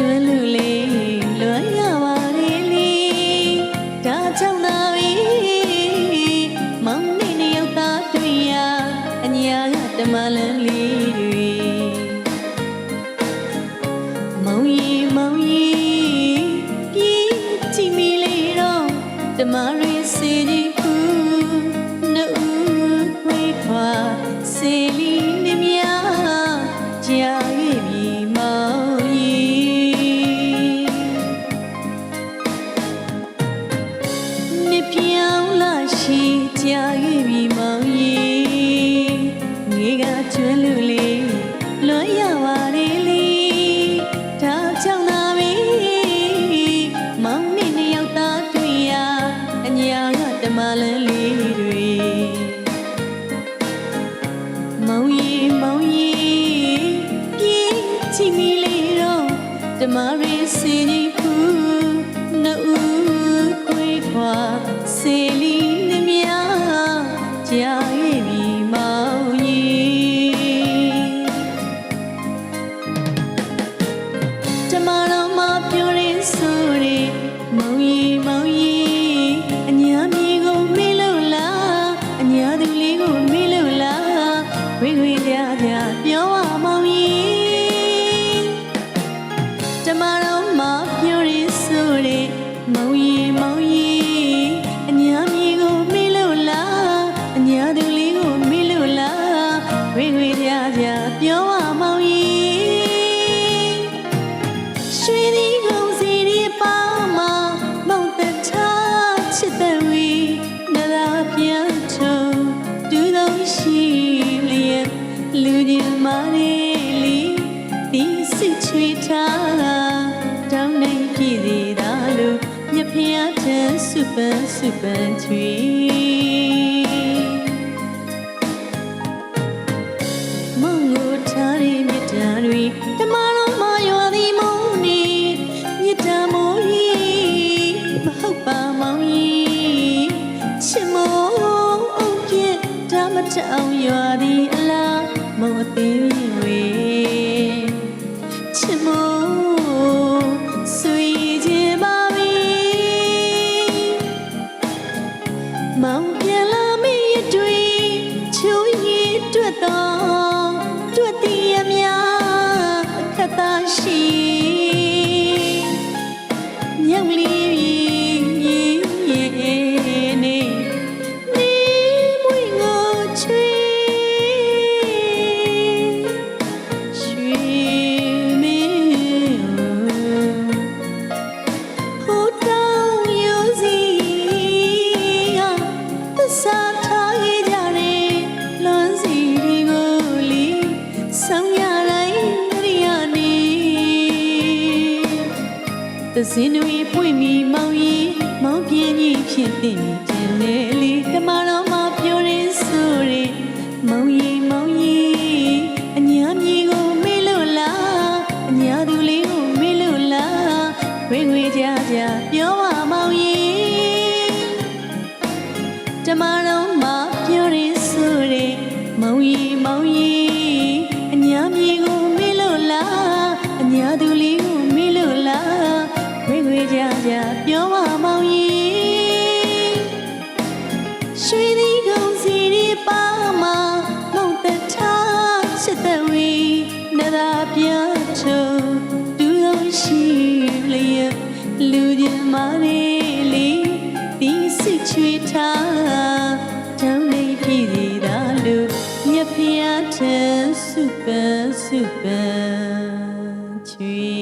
ကျွမ်းလူလေးလွန်ရပါတယ်လေဒါကြောင့်သာပဲမောင်နေနေရောက်သားတွေ့ရအညာကတမလန်းလေးတွေမောင်ကြီးပြေးကြည့်မိလေတော့တမရီစီကြီးခုနှုတ်ခွေခွာစေလီမြမြကြာရဲ့ပြီမောင်ကြီးမြပြောင်းလာရှိကြာရဲ့ပြီမောင်ကြီးငေကကျွမ်းလူလေးလွန်ရပါတယ်လေဒါကြောင့်သာပဲမောင်နေနေရောက်သားတွေ့ရအညာကတမလန်းလေးတွေမောင်ကြီးပြေးကြည့်မိလေတော့တမရီစီကြီးခုနှုတ်ခွေခွာစေလီနှမြကြာရဲ့ပြီမောင်ကြီးတမတော်မပြောရင်ဆိုရင်မောင်ကြီးအညာမြေကိုမေးလို့လားအညာသူလေးကိုမေးလို့လားဝိဝိကြပြောရမောင်ကြီးတမတော်မပြောရင်ဆိုရင်မောင်ကြီးအညာမြေကိုမေးလို့လားအညာသူလေးကိုမေးလို့လားဝိဝိကြပြောရမောင်ကြီးရွှေဒီကုန်းစီဒီပါမှာမောင်တထားချစ်တဲ့ဝီနလာပြန်ထုံတူတော်ရှိလျက်လူကြီးမာလေးလီဒီစစ်ချွေထားတောင်းနိုင်ကြည့်သေးတာလို့မြဖျားတဲ့စုပန်ချွေမောင်ကိုထားရမြတ်တာတွေတမတော်မရွာသည်မုန်းနေမြတ်တာမိုးကြီးမဟုတ်ပါမောင်ကြီးချစ်မိုးအောင်ပြစ်ဒါမတအောင်ရွာသည်အလားမောင်အသေးဝေချစ်မိုးဆွေခြင်းပါပြီမောင်ပြန်လာမိတွေ့ချိုးရည်တွတ်တော့တွတ်တည်ရများအခက်သာရှိညောင်လေးနေမွေငိုချွေရွှေမင်းဟိုတောင်ရိုးစီသစ္စာထားခဲ့ကြတယ်လွန်စီတွေကိုလီဆောင်ရတိုင်းရနေသစင်းတွေပွင့်ပြီးမောင်ကြီးမောင်ပြင်းကြီးဖြစ်တဲ့ကျင်လေလီတမတော်မပြောရင်ဆိုရင်မောင်ကြီးအညာမြေကိုမေးလို့လားအညာသူလေးကိုမေးလို့လားဝိဝိကြပြောပါမောင်ကြီးတမတော်မပြောရင်ဆိုရင်မောင်ကြီးအညာမြေကိုမေးလို့လားအညာသူလေးကိုမေးလို့လားဝိဝိကြပြောပါမောင်ကြီးရွှေဒီကုန်းစီဒီပါမှာမောင်တထားချစ်တဲ့ဝီနရာပြချုံတူတော်ရှိလျက်လူကြီးမာလေးလီဒီစစ်ချွေထားတောင်းနေပြီသေးတာလို့မြဖျားတဲ့စုပန်ချွေ